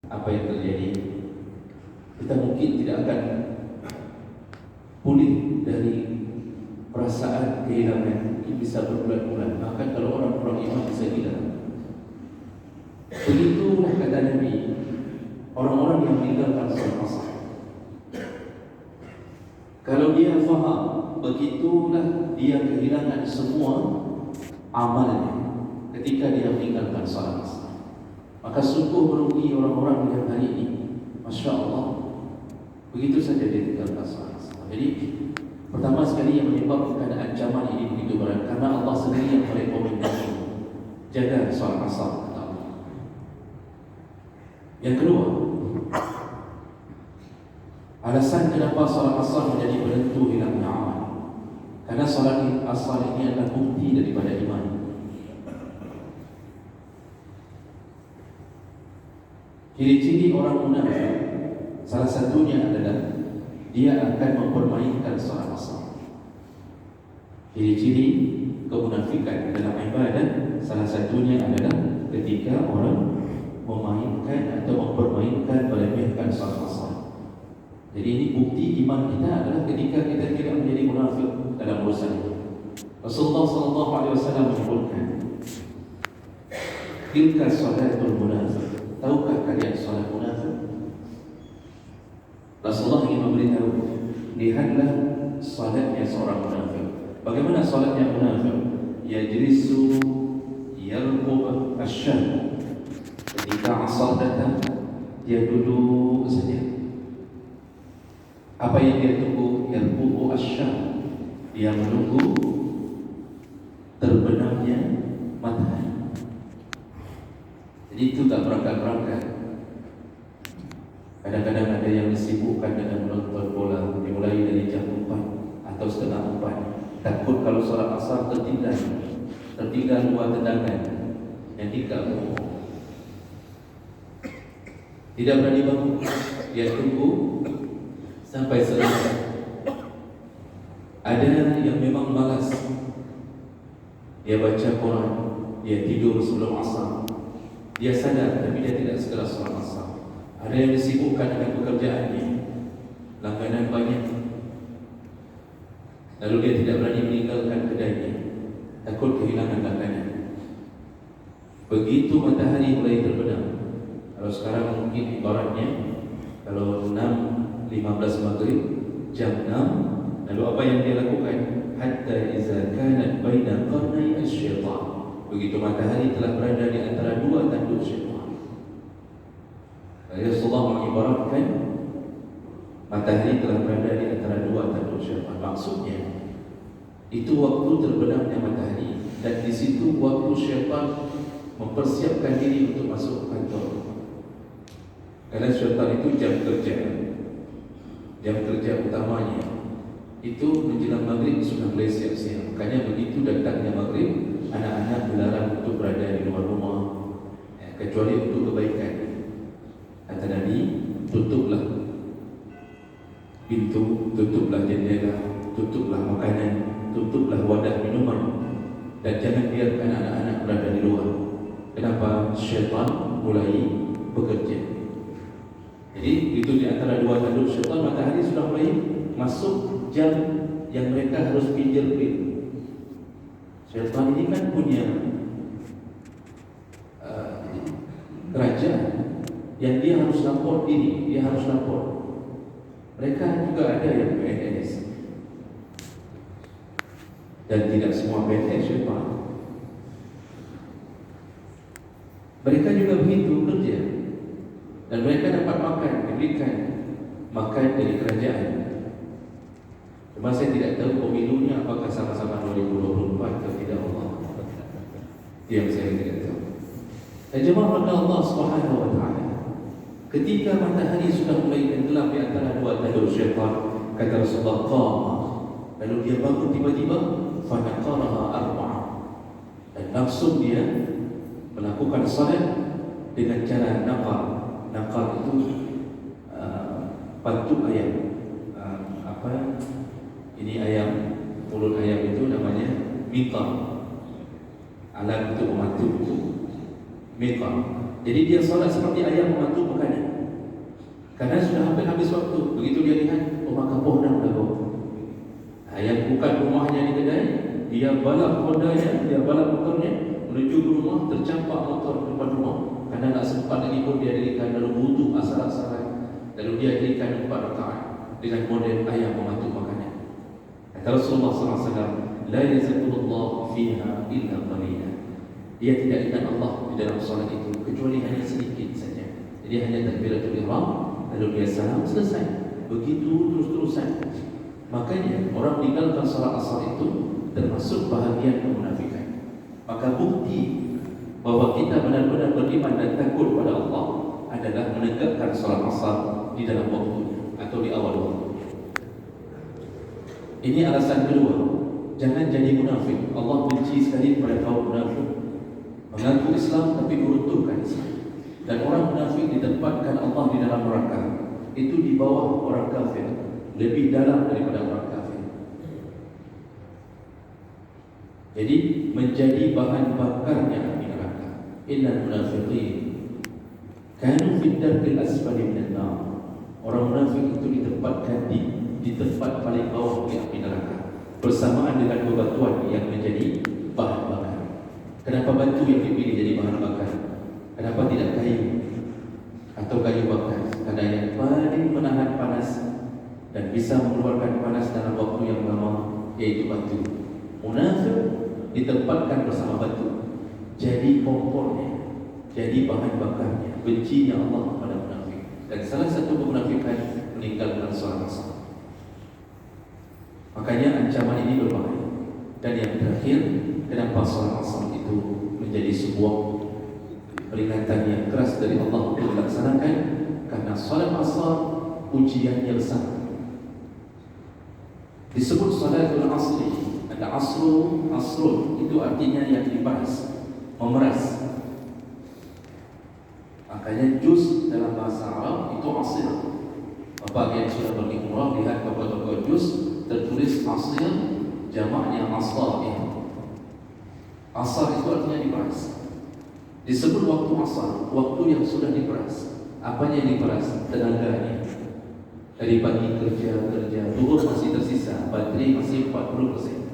apa yang terjadi? Kita mungkin tidak akan pulih dari perasaan kehilangan. Mungkin bisa berbulan-bulan. Bahkan kalau orang-orang iman bisa hilang. Begitulah kata Nabi, orang-orang yang meninggalkan salat asar. Kalau dia faham, begitulah dia kehilangan semua amalnya ketika dia meninggalkan salat asar. Maka sungguh merugi orang-orang yang hari ini. Masya Allah, begitu saja dia tinggalkan salat asar. Jadi pertama sekali yang menyebabkan ancaman ini begitu berat, karena Allah sendiri yang merekomendasi jaga salat asar. Yang kedua, alasan kenapa salat asar menjadi penentu hilangnya amal, karena salat asar ini adalah bukti daripada iman. Ciri-ciri orang munafik salah satunya adalah dia akan mempermainkan salat asar. Ciri-ciri kemunafikan dalam ibadah salah satunya adalah ketika orang memainkan atau mempermainkan, meremehkan salat asar. Jadi ini bukti iman kita adalah ketika kita tidak menjadi munafik dalam urusan itu. Rasulullah SAW menyebutkan, tilka salatul munafik. Tahukah kalian salat munafik? Rasulullah ingin memberitahu, lihatlah salatnya seorang munafik. Bagaimana salatnya munafik? Yajlisu yarqub asyam. Ketika asar datang, dia duduk saja. Apa yang dia tunggu? Yarqub asyam. Dia menunggu terbenamnya matahari. Jadi itu tak berangkat-berangkat. Kadang-kadang ada yang disibukkan dengan menonton bola, dimulai dari jam 4 atau setengah 4. Takut kalau salat asar tertinggal 2 tendangan yang tidak umum. Tidak berani bangun, dia tunggu sampai selesai. Ada yang memang malas, dia baca Quran, dia tidur sebelum asar. Dia sadar tapi dia tidak segera salat asar. Ada yang disibukkan dengan pekerjaannya, langganan banyak, lalu dia tidak berani meninggalkan kedainya, takut kehilangan langganan. Begitu matahari mulai terbenam, kalau sekarang mungkin ibaratnya kalau 6.15 maghrib, jam 6, lalu apa yang dia lakukan? Hatta iza kanat baina qarnai asy-syaitan. Begitu matahari telah berada di antara 2 tanduk syaitan. Rasulullah mengibaratkan matahari telah berada di antara 2 tanduk syaitan. Maksudnya itu waktu terbenamnya matahari, dan di situ waktu syaitan mempersiapkan diri untuk masuk kantor. Karena syaitan itu jam kerja utamanya itu menjelang maghrib sudah mulai siap-siap. Makanya begitu datangnya maghrib, anak-anak dilarang untuk berada di luar rumah, kecuali untuk kebaikan. Kata Nabi, tutuplah pintu, tutuplah jendela, tutuplah makanan, tutuplah wadah minuman, dan jangan biarkan anak-anak berada di luar. Kenapa? Syaitan mulai bekerja. Jadi itu di antara 2 tanduk syaitan, matahari sudah mulai masuk jam yang mereka harus pinjil-pinjil. Syaitan ini kan punya kerajaan yang dia harus lapor diri, dia harus lapor. Mereka juga ada yang PNS, dan tidak semua PNS syaitan. Mereka juga begitu kerja, dan mereka dapat makan, diberikan makan dari kerajaan. Cuma saya tidak tahu pemilunya apakah sama-sama 2024 atau tidak, Allah. Yang saya tidak tahu. Dan jemaah pada Allah Subhanahu wa taala, ketika matahari sudah mulai tenggelam di antara 2 tanduk syaitan, kata Rasulullah, qama, lalu dia bangun tiba-tiba, fa naqaraha arba'ah, dan langsung dia melakukan salat dengan cara naqar. Naqar itu patuk ayam. Ini ayam, mulut ayam itu namanya miqar. Alat untuk mematuk itu miqar. Jadi dia salat seperti ayam mematuk makanan. Karena sudah hampir habis waktu. Begitu dia lihat, oh maka podang dah bawa. Yang bukan rumahnya di kedai, dia balap hondanya, dia balap motornya menuju ke rumah, tercampak motor di depan rumah. Karena tak sempat lagi pun dia dirikan lalu wudhu asar-asaran. Lalu dia dirikan 4 rakaat dengan model ayam mematuk makanan. Kata Rasulullah SAW, la yazkurullah fiha illa qalila. Dia tidak ingat Allah di dalam solat itu kecuali hanya sedikit saja. Jadi hanya takbiratul ihram, lalu dia salam, selesai. Begitu terus-terusan. Makanya orang meninggalkan solat asar itu termasuk bahagian kemunafikan. Maka bukti bahawa kita benar-benar beriman dan takut pada Allah adalah menegakkan solat asar di dalam waktunya atau di awal waktunya. Ini alasan kedua. Jangan jadi munafik. Allah benci sekali pada kaum munafik, mengaku Islam tapi meruntuhkan Islam. Dan orang munafik ditempatkan Allah di dalam neraka, itu di bawah orang kafir, lebih dalam daripada orang kafir. Jadi menjadi bahan bakarnya api neraka. Innal munafiqin kanu fid darkil asfali minan nar. Orang munafik itu ditempatkan di tempat paling bawah di api neraka, bersamaan dengan bebatuan yang menjadi bahan bakar. Kenapa batu yang dipilih jadi bahan bakar? Kenapa tidak kayu atau kayu bakar? Karena yang paling menahan panas dan bisa mengeluarkan panas dalam waktu yang lama yaitu batu. Munafik ditempatkan bersama batu, jadi kompornya, jadi bahan bakarnya. Bencinya Allah kepada munafik. Dan salah satu kemunafikan meninggalkan solat asar. Makanya ancaman ini berbahaya. Dan yang terakhir, kenapa solat asar itu menjadi sebuah peringatan yang keras dari Allah untuk dilaksanakan? Karena solat asar ujiannya besar. Disebut salatul asri. Ada asrun itu artinya yang diperas, memeras. Makanya juz dalam bahasa Arab itu asir. Bapak yang sudah pergi umrah lihat toko-toko juz tertulis asir, jamaknya asar. Asar itu artinya diperas. Disebut waktu asar, waktu yang sudah diperas. Apanya yang diperas? Tenaganya. Dari pagi kerja, zuhur masih tersisa, baterai masih 40%.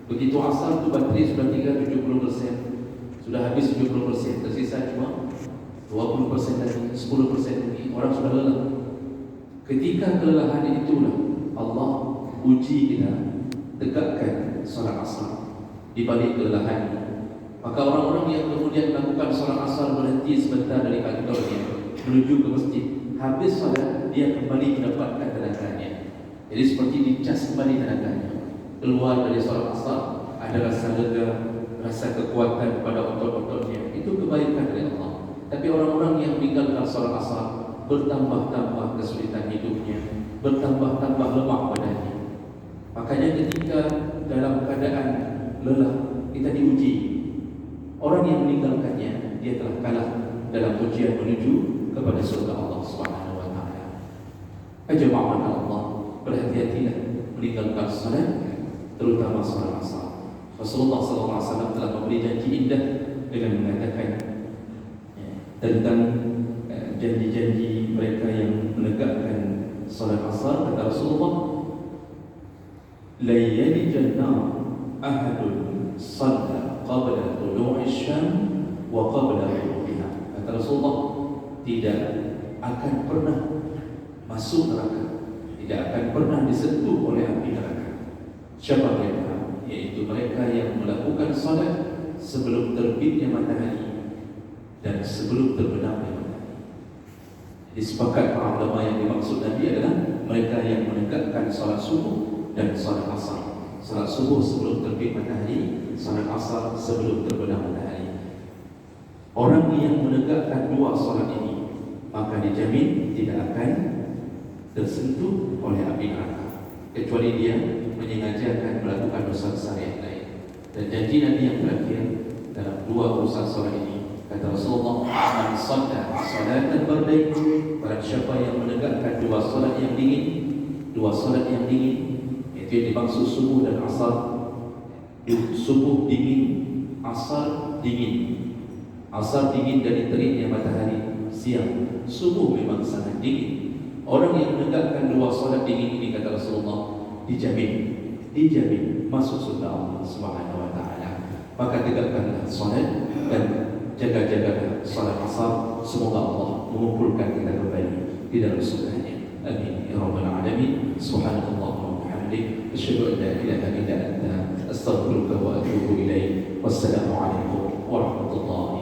Begitu asar tu baterai sudah tinggal 70%, sudah habis 70%, tersisa cuma 20% lagi, 10% lagi. Orang sudah lelah. Ketika kelelahan itulah Allah uji kita, tegakkan solat asar di balik kelelahan. Maka orang-orang yang kemudian melakukan solat asar berhenti sebentar dari kantornya menuju ke masjid, habis solat dia kembali mendapatkan tenaganya. Jadi seperti dicas kembali tenaganya. Keluar dari solat asar ada rasa lega, rasa kekuatan pada otot-ototnya. Itu kebaikan dari Allah. Tapi orang-orang yang meninggalkan solat asar, bertambah-tambah kesulitan hidupnya, bertambah-tambah lemah badannya. Makanya ketika dalam keadaan lelah kita diuji, orang yang meninggalkannya dia telah kalah dalam ujian menuju kepada surga Allah Subhanahu wa taala. Ajma'an Allah, berhati-hatilah meninggalkan salat, terutama salat asar. Rasulullah SAW telah memberi janji indah dengan mengatakan tentang janji-janji mereka yang menegakkan salat asar. Kata Rasulullah, la yalijan nar ahadun shalla qabla tulu'i syam wa qabla ghurubiha. Kata Rasulullah, tidak akan pernah masuk neraka, tidak akan pernah disentuh oleh api neraka. Siapa mereka? Yaitu mereka yang melakukan salat sebelum terbitnya matahari dan sebelum terbenamnya matahari. Disepakat para ulama yang dimaksud Nabi adalah mereka yang menegakkan salat subuh dan salat asar. Salat subuh sebelum terbit matahari, salat asar sebelum terbenam matahari. Orang yang menegakkan dua salat ini, maka dijamin tidak akan tersentuh oleh api neraka, kecuali dia menyengajakan melakukan dosa besar yang lain. Dan janji Nabi yang terakhir dalam dua urusan salat ini, kata Rasulullah, man shalla salatan bardain, barang siapa yang menegakkan dua salat yang dingin, itu yang dimaksud subuh dan asar. Subuh dingin, asar dingin. Asar dingin dari teriknya matahari siang, subuh memang sangat dingin. Orang yang menegakkan 2 solat dini ini, kata Rasulullah, dijamin masuk surga Allah Subhanahu wa taala. Maka tegakkanlah solat dan jaga-jagalah solat asar. Semoga Allah mengumpulkan kita kembali di dalam surganya. Amin ya rabbal alamin. Subhanallah wa bihamdihi, asyhadu an la ilaha illa anta, astaghfiruka wa atubu ilaik. Wassalamu alaikum warahmatullahi